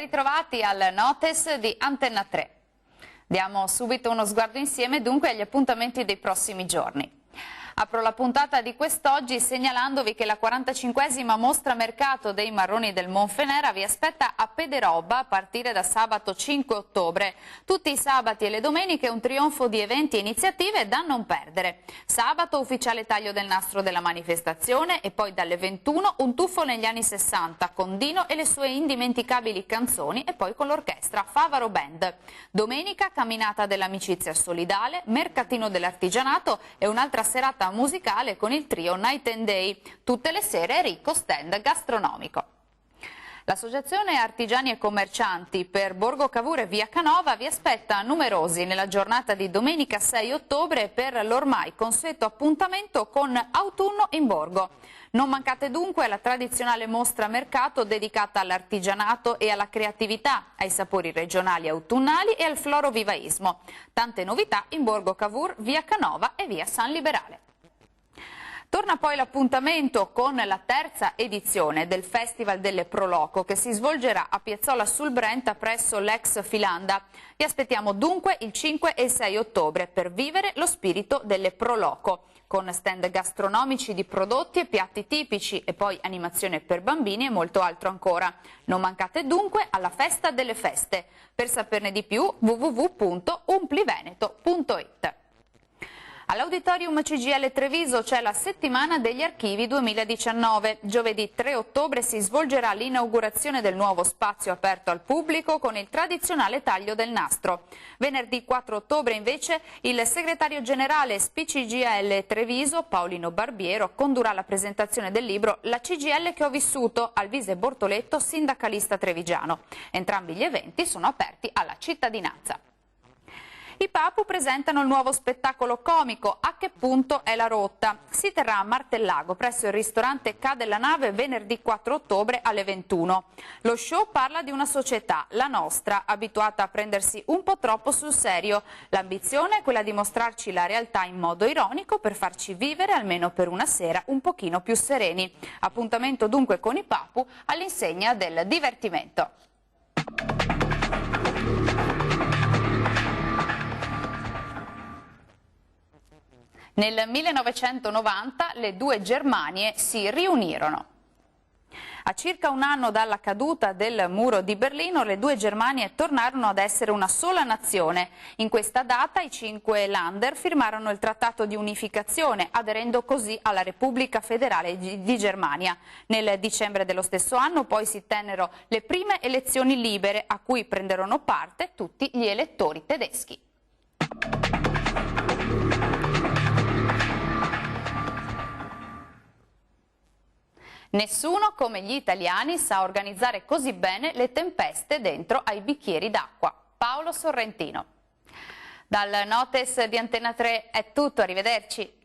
ritrovati al Notes di Antenna 3. Diamo subito uno sguardo insieme dunque agli appuntamenti dei prossimi giorni. Apro la puntata di quest'oggi segnalandovi che la 45esima mostra mercato dei marroni del Monfenera vi aspetta a Pederobba a partire da sabato 5 ottobre. Tutti i sabati e le domeniche un trionfo di eventi e iniziative da non perdere. Sabato ufficiale taglio del nastro della manifestazione e poi dalle 21 un tuffo negli anni 60 con Dino e le sue indimenticabili canzoni e poi con l'orchestra Favaro Band. Domenica camminata dell'amicizia solidale, mercatino dell'artigianato e un'altra serata musicale con il trio Night and Day, tutte le sere ricco stand gastronomico. L'Associazione Artigiani e Commercianti per Borgo Cavour e Via Canova vi aspetta numerosi nella giornata di domenica 6 ottobre per l'ormai consueto appuntamento con Autunno in Borgo. Non mancate dunque alla tradizionale mostra mercato dedicata all'artigianato e alla creatività, ai sapori regionali e autunnali e al florovivaismo. Tante novità in Borgo Cavour, Via Canova e Via San Liberale. Torna poi l'appuntamento con la terza edizione del Festival delle Proloco che si svolgerà a Piazzola sul Brenta presso l'ex Filanda. Vi aspettiamo dunque il 5 e 6 ottobre per vivere lo spirito delle Proloco, con stand gastronomici di prodotti e piatti tipici e poi animazione per bambini e molto altro ancora. Non mancate dunque alla Festa delle Feste. Per saperne di più www.umpliveneto.it. All'Auditorium CGIL Treviso c'è la Settimana degli Archivi 2019. Giovedì 3 ottobre si svolgerà l'inaugurazione del nuovo spazio aperto al pubblico con il tradizionale taglio del nastro. Venerdì 4 ottobre invece il segretario generale SPCGIL Treviso, Paolino Barbiero, condurrà la presentazione del libro La CGIL che ho vissuto al Vise Bortoletto, sindacalista trevigiano. Entrambi gli eventi sono aperti alla cittadinanza. I Papu presentano il nuovo spettacolo comico A che punto è la rotta. Si terrà a Martellago presso il ristorante Ca della Nave venerdì 4 ottobre alle 21. Lo show parla di una società, la nostra, abituata a prendersi un po' troppo sul serio. L'ambizione è quella di mostrarci la realtà in modo ironico per farci vivere almeno per una sera un pochino più sereni. Appuntamento dunque con i Papu all'insegna del divertimento. Nel 1990 le due Germanie si riunirono. A circa un anno dalla caduta del muro di Berlino, le due Germanie tornarono ad essere una sola nazione. In questa data i 5 Länder firmarono il trattato di unificazione, aderendo così alla Repubblica Federale di Germania. Nel dicembre dello stesso anno poi si tennero le prime elezioni libere a cui prenderono parte tutti gli elettori tedeschi. Nessuno come gli italiani sa organizzare così bene le tempeste dentro ai bicchieri d'acqua. Paolo Sorrentino. Dal Notes di Antenna 3 è tutto, arrivederci.